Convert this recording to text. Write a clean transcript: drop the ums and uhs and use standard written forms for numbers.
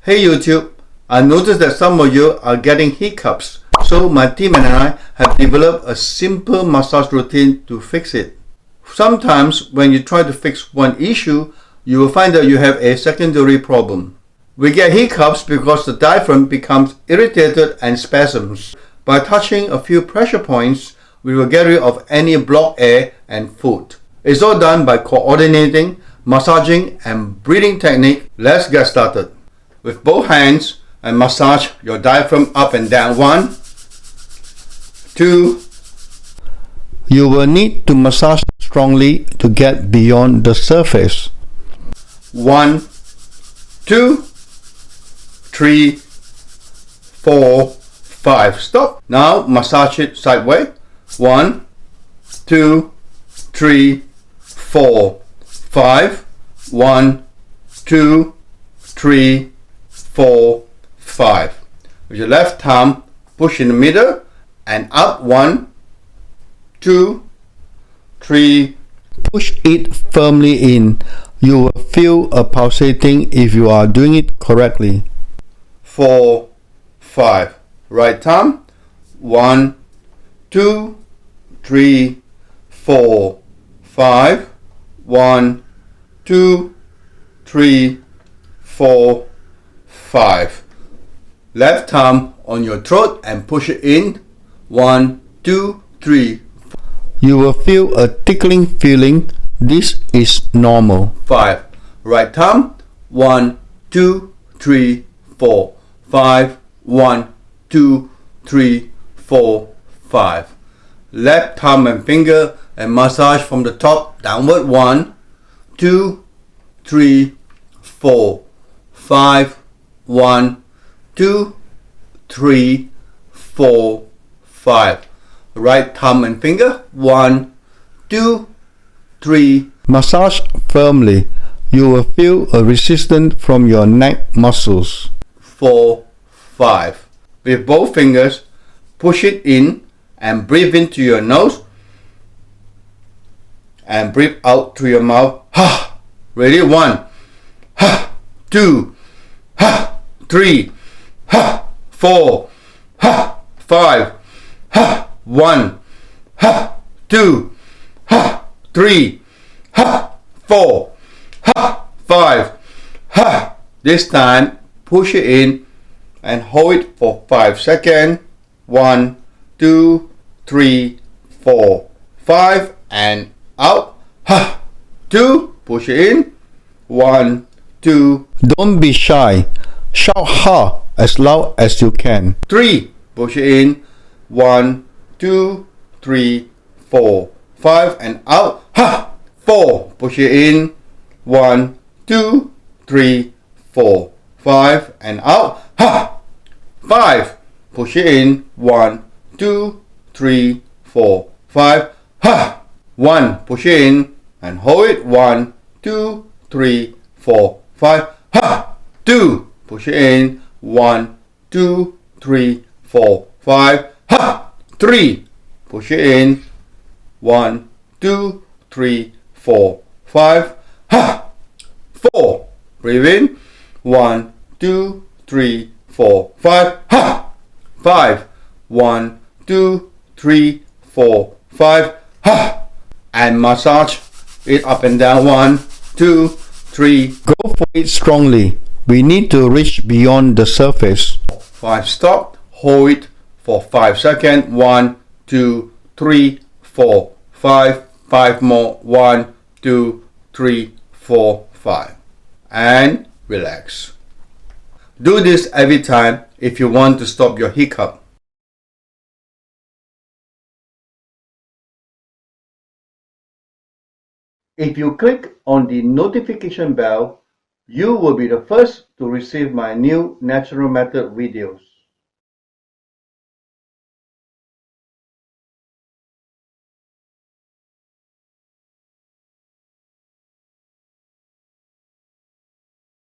Hey YouTube, I noticed that some of you are getting hiccups, so my team and I have developed a simple massage routine to fix it. Sometimes when you try to fix one issue, you will find that you have a secondary problem. We get hiccups because the diaphragm becomes irritated and spasms. By touching a few pressure points, we will get rid of any blocked air and food. It's all done by coordinating, massaging and breathing technique. Let's get started. With both hands, and massage your diaphragm up and down. 1, 2. You will need to massage strongly to get beyond the surface. 1, 2, 3, 4, 5. Stop. Now massage it sideways. 1, 2, 3, 4, 5. 1, 2, 3, 4, 5. With your left thumb, push in the middle and up. 1, 2, 3. Push it firmly in. You will feel a pulsating if you are doing it correctly. 4, 5. Right thumb. 1, 2, 3, 4, 5. 1, 2, 3, 4, 5. Left thumb on your throat and push it in. 1, 2, 3, 4. You will feel a tickling feeling. This is normal. 5. Right thumb. 1, 2, 3, 4, 5. 1, 2, 3, 4, 5. Left thumb and finger and massage from the top downward. 1, 2, 3, 4, 5. 1, 2, 3, 4, 5. Right thumb and finger. 1, 2, 3. Massage firmly. You will feel a resistance from your neck muscles. 4, 5. With both fingers, push it in and breathe into your nose and breathe out through your mouth. Ready? 1, 2, 3, 4, 5. 1, 2, 3, 4, 5. This time, push it in and hold it for 5 seconds. 1, 2, 3, 4, 5, and out. 2. Push it in. 1, 2. Don't be shy. Shout ha as loud as you can. 3. Push it in. 1, 2, 3, 4, 5, and out. 4. Push it in. 1, 2, 3, 4, 5, and out. 5. Push it in. 1, 2, 3, 4, 5. 1. Push it in and hold it. 1, 2, 3, 4, 5. 2. Push it in. 1, 2, 3, 4, 5. 3. Push it in. 1, 2, 3, 4, 5. 4. Breathe in. 1, 2, 3, 4, 5. 5. 1, 2, 3, 4, 5. And massage it up and down. 1, 2, 3. Go for it strongly. We need to reach beyond the surface. 5. Stop. Hold it for 5 seconds. 1, 2, 3, 4, 5. 5 more. 1, 2, 3, 4, 5. And relax. Do this every time if you want to stop your hiccup. If you click on the notification bell, you will be the first to receive my new natural method videos.